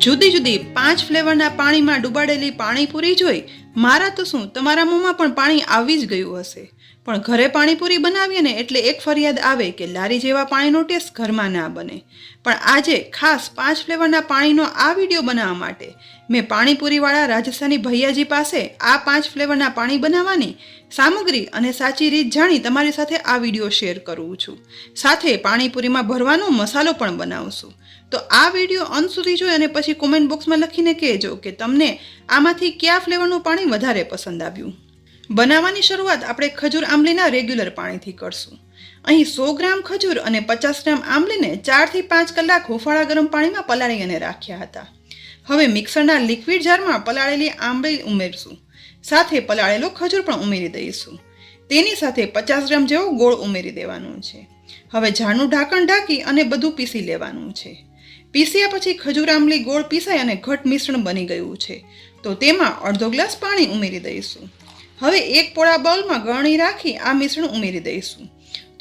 જુદી જુદી 5 ફ્લેવરના પાણીમાં ડૂબાડેલી પાણીપુરી જોઈ મારા તો શું તમારા મોંમાં પણ પાણી આવી જ ગયું હશે. પણ ઘરે પાણીપુરી બનાવીએ ને એટલે એક ફરિયાદ આવે કે લારી જેવા પાણીનો ટેસ્ટ ઘરમાં ના બને. પણ આજે ખાસ 5 ફ્લેવરના પાણીનો આ વિડીયો બનાવવા માટે મેં પાણીપુરીવાળા રાજસ્થાની ભૈયાજી પાસે આ 5 ફ્લેવરના પાણી બનાવવાની સામગ્રી અને સાચી રીત જાણી તમારી સાથે આ વિડીયો શેર કરું છું. સાથે પાણીપુરીમાં ભરવાનો મસાલો પણ બનાવશું. તો આ વિડીયો અંત સુધી જોઈ અને પછી કોમેન્ટ બોક્સમાં લખીને કહેજો કે તમને આમાંથી કયા ફ્લેવરનું પાણી વધારે પસંદ આવ્યું. બનાવવાની શરૂઆત આપણે ખજૂર આંબલીના રેગ્યુલર પાણીથી કરશું. અહીં 100 ગ્રામ ખજૂર અને 50 ગ્રામ આંબલીને 4 થી 5 કલાક હુંફાળા ગરમ પાણીમાં પલાળી અને રાખ્યા હતા. હવે મિક્સરના લિક્વિડ જારમાં પલાળેલી આંબલી ઉમેરશું. સાથે પલાળેલો ખજૂર પણ ઉમેરી દઈશું. તેની સાથે 50 ગ્રામ જેવો ગોળ ઉમેરી દેવાનો છે. હવે જારનું ઢાંકણ ઢાંકી અને બધું પીસી લેવાનું છે. પીસ્યા પછી ખજૂર આંબલી ગોળ પીસાઈ અને ઘટ મિશ્રણ બની ગયું છે. તો તેમાં અડધો ગ્લાસ પાણી ઉમેરી દઈશું. હવે એક પોળા બાઉલમાં ગળણી રાખી આ મિશ્રણ ઉમેરી દઈશું.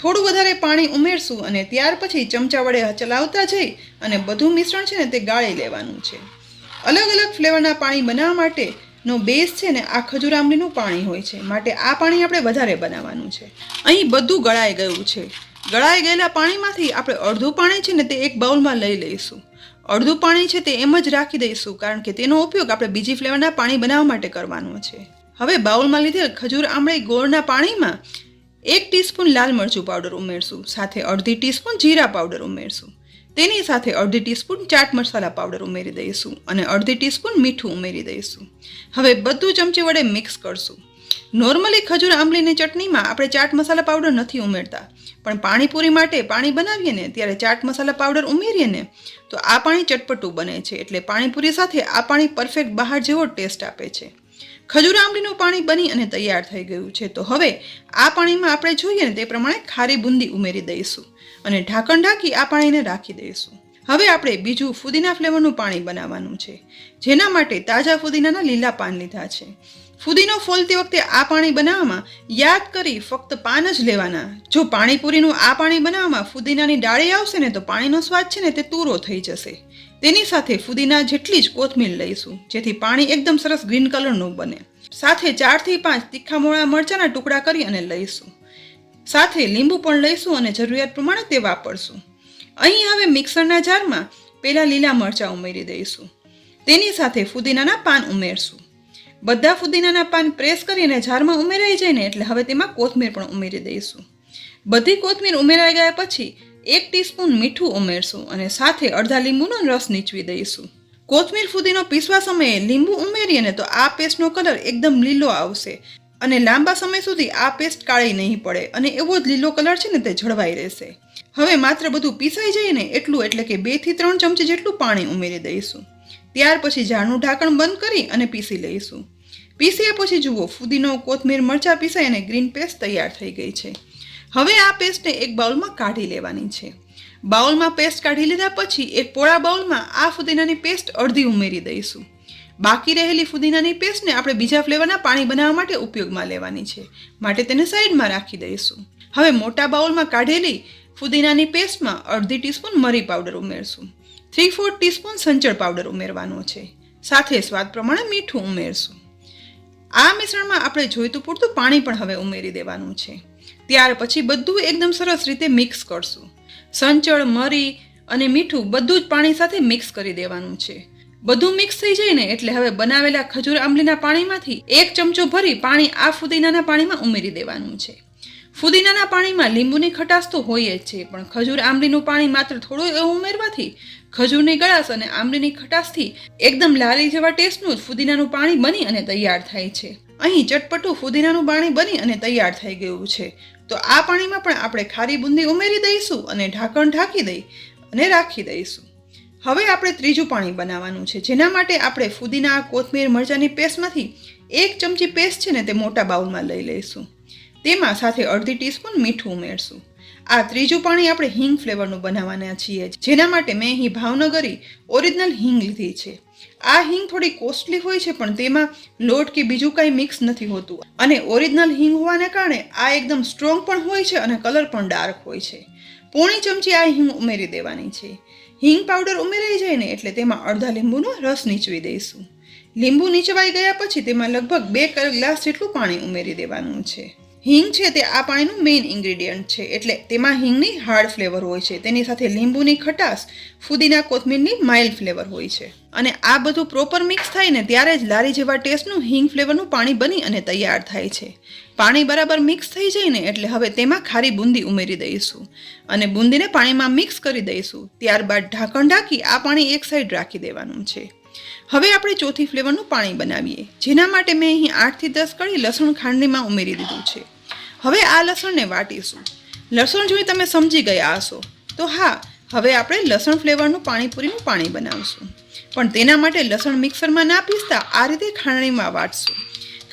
થોડું વધારે પાણી ઉમેરશું અને ત્યાર પછી ચમચા વડે ચલાવતા જઈ અને બધું મિશ્રણ છે ને તે ગાળી લેવાનું છે. અલગ અલગ ફ્લેવરના પાણી બનાવવા માટેનો બેઝ છે ને આ ખજૂર આંબલીનું પાણી હોય છે. માટે આ પાણી આપણે વધારે બનાવવાનું છે. અહીં બધું ગળાઈ ગયું છે. ગળાઈ ગયેલા પાણીમાંથી આપણે અડધું પાણી છે ને તે એક બાઉલમાં લઈ લઈશું. અડધું પાણી છે તે એમ જ રાખી દઈશું કારણ કે તેનો ઉપયોગ આપણે બીજી ફ્લેવરના પાણી બનાવવા માટે કરવાનો છે. હવે બાઉલમાં લીધેલ ખજૂર આંબળી ગોળના પાણીમાં 1 ટીસ્પૂન લાલ મરચું પાવડર ઉમેરશું. સાથે અડધી ટીસ્પૂન જીરા પાવડર ઉમેરશું. તેની સાથે અડધી ટીસ્પૂન ચાટ મસાલા પાવડર ઉમેરી દઈશું અને અડધી ટીસ્પૂન મીઠું ઉમેરી દઈશું. હવે બધું ચમચી વડે મિક્સ કરશું. નોર્મલી ખજૂર આંબલીની ચટણીમાં આપણે ચાટ મસાલા પાવડર નથી ઉમેરતા, પણ પાણીપુરી માટે પાણી બનાવીએ ને ત્યારે ચાટ મસાલા પાવડર ઉમેરીએ ને તો આ પાણી ચટપટું બને છે. એટલે પાણીપુરી સાથે આ પાણી પરફેક્ટ બહાર જેવો ટેસ્ટ આપે છે. ખજૂર આંબલીનું પાણી બની અને તૈયાર થઈ ગયું છે. તો હવે આ પાણીમાં આપણે જોઈએ ને તે પ્રમાણે ખારી બુંદી ઉમેરી દઈશું અને ઢાંકણ ઢાંકી આ પાણીને રાખી દઈશું. હવે આપણે બીજું ફુદીના ફ્લેવરનું પાણી બનાવવાનું છે. જેના માટે તાજા ફુદીનાના લીલા પાન લીધા છે. ફુદીનો ફોલતી વખતે આ પાણી બનાવવામાં યાદ કરી ફક્ત પાન જ લેવાના. જો પાણીપુરીનું આ પાણી બનાવવામાં ફુદીનાની ડાળી આવશે ને તો પાણીનો સ્વાદ છે ને તે તૂરો થઈ જશે. તેની સાથે ફુદીના જેટલી જ કોથમીર લઈશું જેથી પાણી એકદમ સરસ ગ્રીન કલરનું બને. સાથે 4 થી 5 તીખા મોળા મરચાના ટુકડા કરી અને લઈશું. સાથે લીંબુ પણ લઈશું અને જરૂરિયાત પ્રમાણે તે વાપરશું. અહીં હવે મિક્સરના જારમાં પહેલાં લીલા મરચાં ઉમેરી દઈશું. તેની સાથે ફુદીનાના પાન ઉમેરશું. બધા ફુદીનાના પાન પ્રેસ કરીને જારમાં ઉમેરાઈ જાય ને એટલે હવે તેમાં કોથમીર પણ ઉમેરી દઈશું. બધી કોથમીર ઉમેરાઈ ગયા પછી 1 ટીસ્પૂન મીઠું ઉમેરશું અને સાથે અડધા લીંબુનો રસ નીચવી દઈશું. કોથમીર ફુદીનો પીસવા સમયે લીંબુ ઉમેરીએ ને તો આ પેસ્ટનો કલર એકદમ લીલો આવશે અને લાંબા સમય સુધી આ પેસ્ટ કાળી નહીં પડે અને એવો જ લીલો કલર છે ને તે જળવાઈ રહેશે. હવે માત્ર બધું પીસાઈ જાય ને એટલું એટલે કે 2 થી 3 ચમચી જેટલું પાણી ઉમેરી દઈશું. ત્યાર પછી જારનું ઢાંકણ બંધ કરી અને પીસી લઈશું. પીસ્યા પછી જુઓ ફુદીનો કોથમીર મરચાં પીસાઈ અને ગ્રીન પેસ્ટ તૈયાર થઈ ગઈ છે. હવે આ પેસ્ટને એક બાઉલમાં કાઢી લેવાની છે. બાઉલમાં પેસ્ટ કાઢી લીધા પછી એક પોળા બાઉલમાં આ ફુદીનાની પેસ્ટ અડધી ઉમેરી દઈશું. બાકી રહેલી ફુદીનાની પેસ્ટને આપણે બીજા ફ્લેવરના પાણી બનાવવા માટે ઉપયોગમાં લેવાની છે. માટે તેને સાઈડમાં રાખી દઈશું. હવે મોટા બાઉલમાં કાઢેલી ફુદીનાની પેસ્ટમાં અડધી ટીસ્પૂન મરી પાવડર ઉમેરશું. 3/4 ટીસ્પૂન સંચળ પાવડર ઉમેરવાનો છે. સાથે સ્વાદ પ્રમાણે મીઠું ઉમેરશું. આ મિશ્રણમાં આપણે જોઈતું પૂરતું પાણી પણ હવે ઉમેરી દેવાનું છે. ત્યાર પછી બધું એકદમ સરસ રીતે મિક્સ કરશું. સંચળ, મરી અને મીઠું બધું જ પાણી સાથે મિક્સ કરી દેવાનું છે. બધું મિક્સ થઈ જાય ને એટલે હવે બનાવેલા ખજૂર આંબલીના પાણીમાંથી 1 ચમચો ભરી પાણી આ ફુદીનાના પાણીમાં ઉમેરી દેવાનું છે. ફુદીનાના પાણીમાં લીંબુની ખટાશ તો હોય જ છે, પણ ખજૂર આંબલીનું પાણી માત્ર થોડું એવું ઉમેરવાથી ખજૂરની ગળાશ અને આંબલીની ખટાશથી એકદમ લારી જેવા ટેસ્ટનું જ ફુદીનાનું પાણી બની અને તૈયાર થાય છે. અહીં ચટપટું ફુદીનાનું પાણી બની અને તૈયાર થઈ ગયું છે. તો આ પાણીમાં પણ આપણે ખારી બુંદી ઉમેરી દઈશું અને ઢાંકણ ઢાંકી દઈ અને રાખી દઈશું. હવે આપણે ત્રીજું પાણી બનાવવાનું છે. જેના માટે આપણે ફુદીના, કોથમીર, મરચાંની પેસ્ટમાંથી 1 ચમચી પેસ્ટ છે ને તે મોટા બાઉલમાં લઈ લઈશું. તેમાં સાથે અડધી ટીસ્પૂન મીઠું ઉમેરશું. આ ત્રીજું પાણી આપણે હિંગ ફ્લેવરનું બનાવવાના છીએ. જેના માટે મેં અહીં ભાવનગરી ઓરિજિનલ હિંગ લીધી છે. આ હિંગ થોડી કોસ્ટલી હોય છે, પણ તેમાં લોટ કે બીજું કાંઈ મિક્સ નથી હોતું અને ઓરિજિનલ હિંગ હોવાને કારણે આ એકદમ સ્ટ્રોંગ પણ હોય છે અને કલર પણ ડાર્ક હોય છે. પોણી ચમચી આ હિંગ ઉમેરી દેવાની છે. હિંગ પાવડર ઉમેરાઈ જાય ને એટલે તેમાં અડધા લીંબુનો રસ નીચવી દઈશું. લીંબુ નીચવાઈ ગયા પછી તેમાં લગભગ 2 ગ્લાસ જેટલું પાણી ઉમેરી દેવાનું છે. હિંગ છે તે આ પાણીનું મેઇન ઇન્ગ્રેડિયન્ટ છે, એટલે તેમાં હિંગની હાર્ડ ફ્લેવર હોય છે, તેની સાથે લીંબુની ખટાશ, ફુદીના કોથમીરની માઇલ્ડ ફ્લેવર હોય છે. અને આ બધું પ્રોપર મિક્સ થાય ને ત્યારે જ લારી જેવા ટેસ્ટનું હિંગ ફ્લેવરનું પાણી બની અને તૈયાર થાય છે. પાણી બરાબર મિક્સ થઈ જાય ને એટલે હવે તેમાં ખારી બુંદી ઉમેરી દઈશું અને બુંદીને પાણીમાં મિક્સ કરી દઈશું. ત્યારબાદ ઢાંકણ ઢાંકી આ પાણી એક સાઈડ રાખી દેવાનું છે. હવે આપણે ચોથી ફ્લેવરનું પાણી બનાવીએ, જેના માટે મેં અહીં 8 થી 10 કળી લસણ ખાંડણીમાં ઉમેરી દીધું છે. હવે આ લસણને વાટીશું. લસણ જોઈ તમે સમજી ગયા હશો તો હા, હવે આપણે લસણ ફ્લેવરનું પાણીપુરીનું પાણી બનાવશું. પણ તેના માટે લસણ મિક્સરમાં ના પીસતા આ રીતે ખાંડણીમાં વાટશું.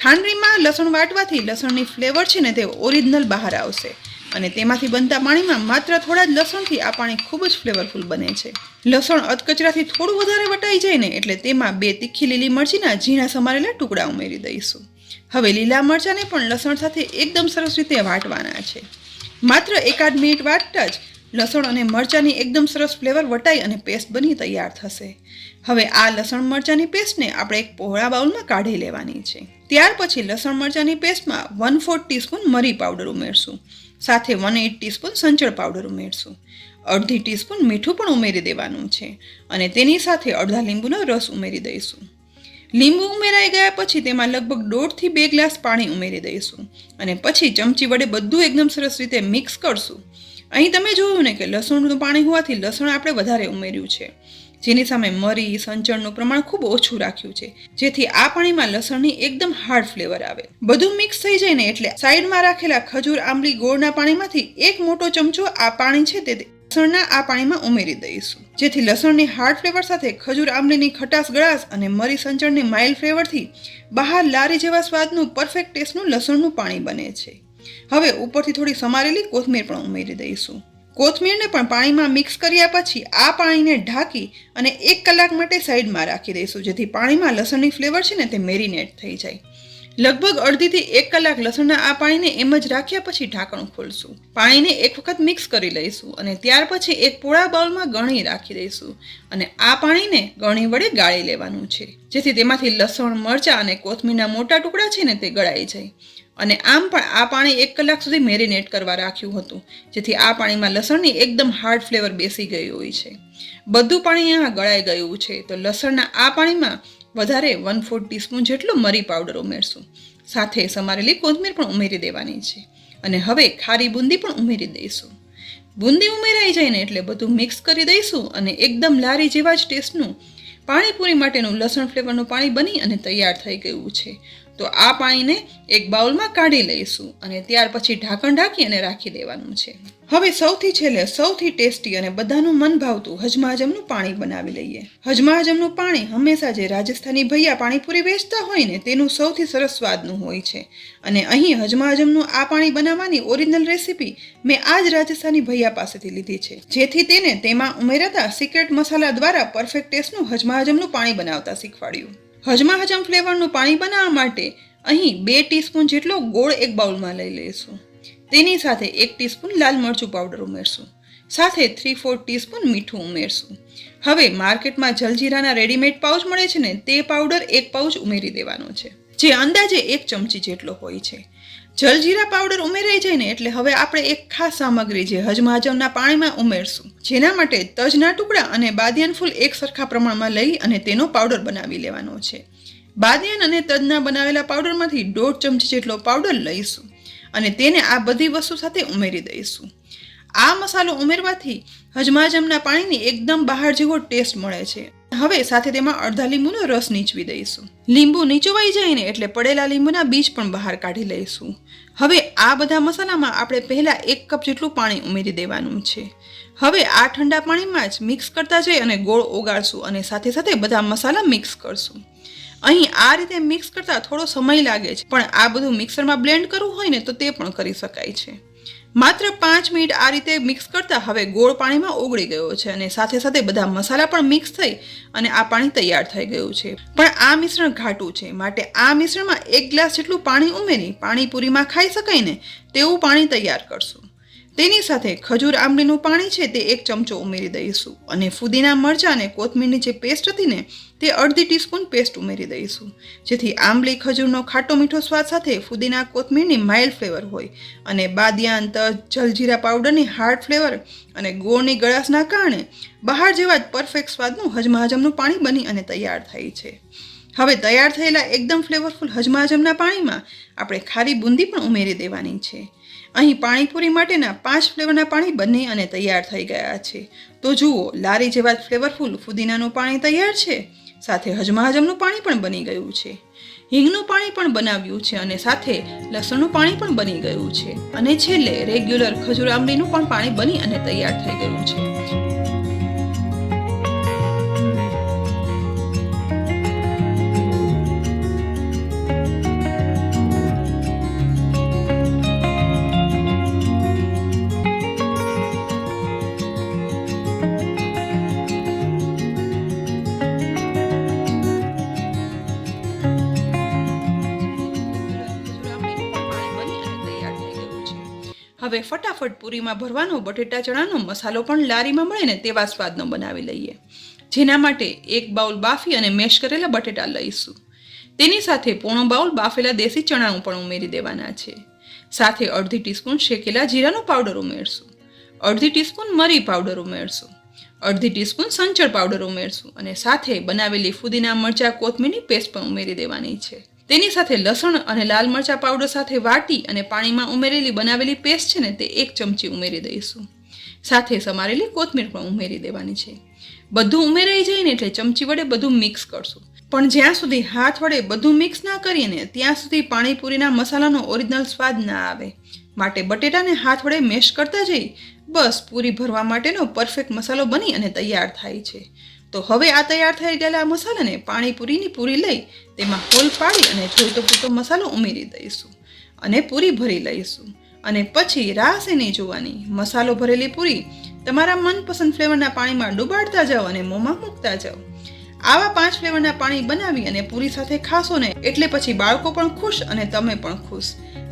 ખાંડણીમાં લસણ વાટવાથી લસણની ફ્લેવર છે ને તે ઓરિજિનલ બહાર આવશે અને તેમાંથી બનતા પાણીમાં માત્ર થોડા જ લસણથી આ પાણી ખૂબ જ ફ્લેવરફુલ બને છે. લસણ અધકચરાથી થોડું વધારે વટાઈ જાય ને એટલે તેમાં 2 તીખી લીલી મરચીના ઝીણા સમારેલા ટુકડા ઉમેરી દઈશું. હવે લીલા મરચાંને પણ લસણ સાથે એકદમ સરસ રીતે વાટવાના છે. માત્ર 1-8 મિનિટ વાટતા જ લસણ અને મરચાંની એકદમ સરસ ફ્લેવર વટાઈ અને પેસ્ટ બની તૈયાર થશે. હવે આ લસણ મરચાંની પેસ્ટને આપણે એક પહોળા બાઉલમાં કાઢી લેવાની છે. ત્યાર પછી લસણ મરચાંની પેસ્ટમાં 1/4 ટીસ્પૂન મરી પાવડર ઉમેરશું. સાથે 1/8 ટીસ્પૂન સંચળ પાવડર ઉમેરશું. અડધી ટીસ્પૂન મીઠું પણ ઉમેરી દેવાનું છે અને તેની સાથે અડધા લીંબુનો રસ ઉમેરી દઈશું. લીંબુ ઉમેરાઈ ગયા પછી તેમાં લગભગ 1.5 થી 2 ગ્લાસ પાણી ઉમેરી દઈશું અને પછી ચમચી વડે બધું એકદમ સરસ રીતે મિક્સ કરશું. અહીં તમે જોયું ને કે લસણનું પાણી હોવાથી લસણ આપણે વધારે ઉમેર્યું છે, જેની સામે મરી સંચળનું પ્રમાણ ખૂબ ઓછું રાખ્યું છે, જેથી આ પાણીમાં લસણની એકદમ હાર્ડ ફ્લેવર આવે. બધું મિક્સ થઈ જાય ને એટલે સાઈડમાં રાખેલા ખજૂર આંબલી ગોળના પાણીમાંથી 1 મોટો ચમચો આ પાણી છે તે લસણના આ પાણીમાં ઉમેરી દઈશું, જેથી લસણની હાર્ડ ફ્લેવર સાથે ખજૂર આંબલીની ખટાશ ગળાશ અને મરી સંચળની માઇલ્ડ ફ્લેવરથી બહાર લારી જેવા સ્વાદનું પરફેક્ટ ટેસ્ટનું લસણનું પાણી બને છે. હવે ઉપરથી થોડી સમારેલી કોથમીર પણ ઉમેરી દઈશું. કોથમીરને પણ પાણીમાં મિક્સ કર્યા પછી આ પાણીને ઢાંકી અને 1 કલાક માટે સાઈડમાં રાખી દઈશું, જેથી પાણીમાં લસણની ફ્લેવર છે ને તે મેરિનેટ થઈ જાય. લગભગ અડધી થી 1 કલાક લસણના આ પાણીને એમ જ રાખ્યા પછી ઢાંકણ ખોલશું. પાણીને એક વખત મિક્સ કરી લઈશું અને ત્યાર પછી એક પોળા બાઉલમાં ગળણી રાખી દઈશું અને આ પાણીને ગળણી વડે ગાળી લેવાનું છે, જેથી તેમાંથી લસણ મરચાં અને કોથમીરના મોટા ટુકડા છે ને તે ગળાઈ જાય. અને આમ પણ આ પાણી 1 કલાક સુધી મેરિનેટ કરવા રાખ્યું હતું, જેથી આ પાણીમાં લસણની એકદમ હાર્ડ ફ્લેવર બેસી ગઈ હોય છે. બધું પાણી અહીંયા ગળાઈ ગયું છે તો લસણના આ પાણીમાં વધારે 1/4 ટીસ્પૂન જેટલો મરી પાવડર ઉમેરશું. સાથે સમારેલી કોથમીર પણ ઉમેરી દેવાની છે અને હવે ખારી બુંદી પણ ઉમેરી દઈશું. બુંદી ઉમેરાઈ જાય ને એટલે બધું મિક્સ કરી દઈશું અને એકદમ લારી જેવા જ ટેસ્ટનું પાણીપુરી માટેનું લસણ ફ્લેવરનું પાણી બની અને તૈયાર થઈ ગયું છે. તો આ પાણીને એક બાઉલમાં કાઢી લઈશું અને ત્યાર પછી ઢાંકણ ઢાંકી અને રાખી દેવાનું છે. હવે સૌથી છેલ્લે સૌથી ટેસ્ટી અને બધાનું મન ભાવતું હજમાજમનું પાણી બનાવી લઈએ. હજમાજમનું પાણી હંમેશા જે રાજસ્થાની ભૈયા પાણીપુરી વેચતા હોય ને તેનું સૌથી સરસ સ્વાદનું હોય છે અને અહીં હજમાજમનું આ પાણી બનાવવાની ઓરિજિનલ રેસીપી મેં આ જ રાજસ્થાની ભૈયા પાસેથી લીધી છે, જેથી તેને તેમાં ઉમેરાતા સિક્રેટ મસાલા દ્વારા પરફેક્ટ ટેસ્ટનું હજમાજમનું પાણી બનાવતા શીખવાડ્યું. હજમાજમ ફ્લેવરનું પાણી બનાવવા માટે અહીં 2 ટીસ્પૂન જેટલો ગોળ એક બાઉલમાં લઈ લઈશું. તેની સાથે 1 ટીસ્પૂન લાલ મરચું પાવડર ઉમેરશું. સાથે 3/4 ટીસ્પૂન મીઠું ઉમેરશું. હવે માર્કેટમાં જલજીરાના રેડીમેડ પાઉચ મળે છે ને તે પાવડર 1 પાઉચ ઉમેરી દેવાનો છે, જે અંદાજે 1 ચમચી જેટલો હોય છે. જલજીરા પાવડર ઉમેરાઈ જાય ને એટલે હવે આપણે એક ખાસ સામગ્રી જે હજમાજમના પાણીમાં ઉમેરશું, જેના માટે તજના ટુકડા અને બાદિયાન ફૂલ એક સરખા પ્રમાણમાં લઈ અને તેનો પાવડર બનાવી લેવાનો છે. બાદિયાન અને તજના બનાવેલા પાવડરમાંથી 1/2 ચમચી જેટલો પાવડર લઈશું અને તેને આ બધી વસ્તુ સાથે ઉમેરી દઈશું. આ મસાલો ઉમેરવાથી હજમાજમના પાણીની એકદમ બહાર જેવો ટેસ્ટ મળે છે. હવે સાથે તેમાં અડધા લીંબુનો રસ નીચવી દઈશું. લીંબુ નીચવાઈ જાય ને એટલે પડેલા લીંબુના બીજ પણ બહાર કાઢી લઈશું. હવે આ બધા મસાલામાં આપણે પહેલા 1 કપ જેટલું પાણી ઉમેરી દેવાનું છે. હવે આ ઠંડા પાણીમાં જ મિક્સ કરતા જઈ અને ગોળ ઓગાળશું અને સાથે સાથે બધા મસાલા મિક્સ કરશું. અહીં આ રીતે મિક્સ કરતા થોડો સમય લાગે છે, પણ આ બધું મિક્સરમાં બ્લેન્ડ કરવું હોય ને તો તે પણ કરી શકાય છે. માત્ર 5 મિનિટ આ રીતે મિક્સ કરતા હવે ગોળ પાણીમાં ઓગળી ગયો છે અને સાથે સાથે બધા મસાલા પણ મિક્સ થઈ અને આ પાણી તૈયાર થઈ ગયું છે. પણ આ મિશ્રણ ઘાટું છે, માટે આ મિશ્રણમાં 1 ગ્લાસ જેટલું પાણી ઉમેરી પાણીપુરીમાં ખાઈ શકાય ને તેવું પાણી તૈયાર કરશું. તેની સાથે ખજૂર આંબલીનું પાણી છે તે 1 ચમચો ઉમેરી દઈશું અને ફુદીના મરચાં અને કોથમીરની જે પેસ્ટ હતી ને તે અડધી ટીસ્પૂન પેસ્ટ ઉમેરી દઈશું, જેથી આંબલી ખજૂરનો ખાટો મીઠો સ્વાદ સાથે ફુદીના કોથમીરની માઇલ્ડ ફ્લેવર હોય અને બાદિયાન, તજ, જલજીરા પાવડરની હાર્ડ ફ્લેવર અને ગોળની ગળાશના કારણે બહાર જેવા જ પરફેક્ટ સ્વાદનું હજમાહજમનું પાણી બની અને તૈયાર થાય છે. હવે તૈયાર થયેલા એકદમ ફ્લેવરફુલ હજમાહજમના પાણીમાં આપણે ખારી બુંદી પણ ઉમેરી દેવાની છે. અહીં પાણીપુરી માટેના 5 ફ્લેવરના પાણી બની અને તૈયાર થઈ ગયા છે. તો જુઓ, લારી જેવા જ ફ્લેવરફુલ ફુદીનાનું પાણી તૈયાર છે, સાથે હજમાહજમનું પાણી પણ બની ગયું છે. હિંગનું પાણી પણ બનાવ્યું છે અને સાથે લસણનું પાણી પણ બની ગયું છે અને છેલ્લે રેગ્યુલર ખજૂર આંબલીનું પણ પાણી બની અને તૈયાર થઈ ગયું છે. હવે ફટાફટ પૂરીમાં ભરવાનો બટેટા ચણાનો મસાલો પણ લારીમાં મળે ને તેવા સ્વાદનો બનાવી લઈએ. જેના માટે 1 બાઉલ બાફી અને મેશ કરેલા બટેટા લઈશું. તેની સાથે પોણો બાઉલ બાફેલા દેશી ચણા પણ ઉમેરી દેવાના છે. સાથે અડધી ટીસ્પૂન શેકેલા જીરાનો પાવડર ઉમેરશું, અડધી ટીસ્પૂન મરી પાવડર ઉમેરશું, અડધી ટીસ્પૂન સંચળ પાવડર ઉમેરશું અને સાથે બનાવેલી ફુદીના મરચાં કોથમીરની પેસ્ટ પણ ઉમેરી દેવાની છે. તેની સાથે લસણ અને લાલ મરચાં પાવડર સાથે વાટી અને પાણીમાં ઉમેરેલી બનાવેલી પેસ્ટ છે ને તે 1 ચમચી ઉમેરી દઈશું. સાથે સમારેલી કોથમીર પણ ઉમેરી દેવાની છે. બધું ઉમેરાઈ જાય ને એટલે ચમચી વડે બધું મિક્સ કરશું. પણ જ્યાં સુધી હાથ વડે બધું મિક્સ ના કરીએ ને ત્યાં સુધી પાણીપુરીના મસાલાનો ઓરિજિનલ સ્વાદ ના આવે. માટે બટેટાને હાથ વડે મેશ કરતા જઈ બસ પૂરી ભરવા માટેનો પરફેક્ટ મસાલો બની અને તૈયાર થાય છે. તો હવે આ તૈયાર થઈ ગયેલા મસાલાને પાણીપુરીની પૂરી લઈ તેમાં હોલ પાડી અને જોઈતો પૂરતો મસાલો ઉમેરી દઈશું અને પૂરી ભરી લઈશું. અને પછી રાહ નહીં જોવાની, મસાલો ભરેલી પૂરી તમારા મનપસંદ ફ્લેવરના પાણીમાં ડુબાડતા જાઓ અને મોંમાં મૂકતા જાઓ. આવા 5 ફ્લેવરના પાણી બનાવી અને પૂરી સાથે ખાશો ને એટલે પછી બાળકો પણ ખુશ અને તમે પણ ખુશ.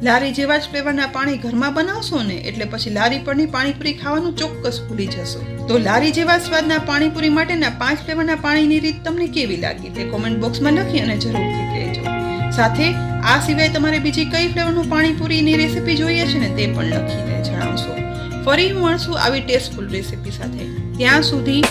લારી જેવા જ ફ્લેવરના પાણી ઘરમાં બનાવશો ને એટલે પછી લારી પરની પાણીપુરી ખાવાનું ચોક્કસ ભૂલી જશો. તો લારી જેવા સ્વાદના પાણીપુરી માટેના 5 ફ્લેવરના પાણીની રીત તમને કેવી લાગી તે કોમેન્ટ બોક્સમાં લખી અને જરૂરથી કહેજો. સાથે આ સિવાય તમારે બીજી કઈ ફ્લેવરનું પાણીપુરીની રેસીપી જોઈએ છે ને તે પણ લખીને જણાવશો. ફરી મળશું આવી ટેસ્ટફુલ રેસીપી સાથે. ત્યાં સુધી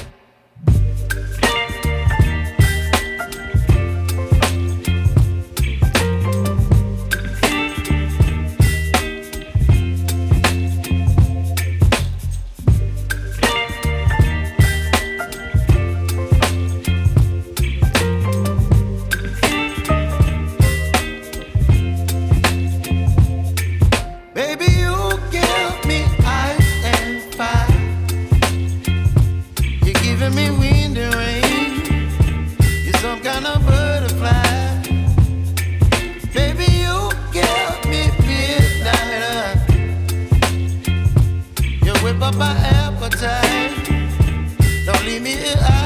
my appetite. Don't leave me here.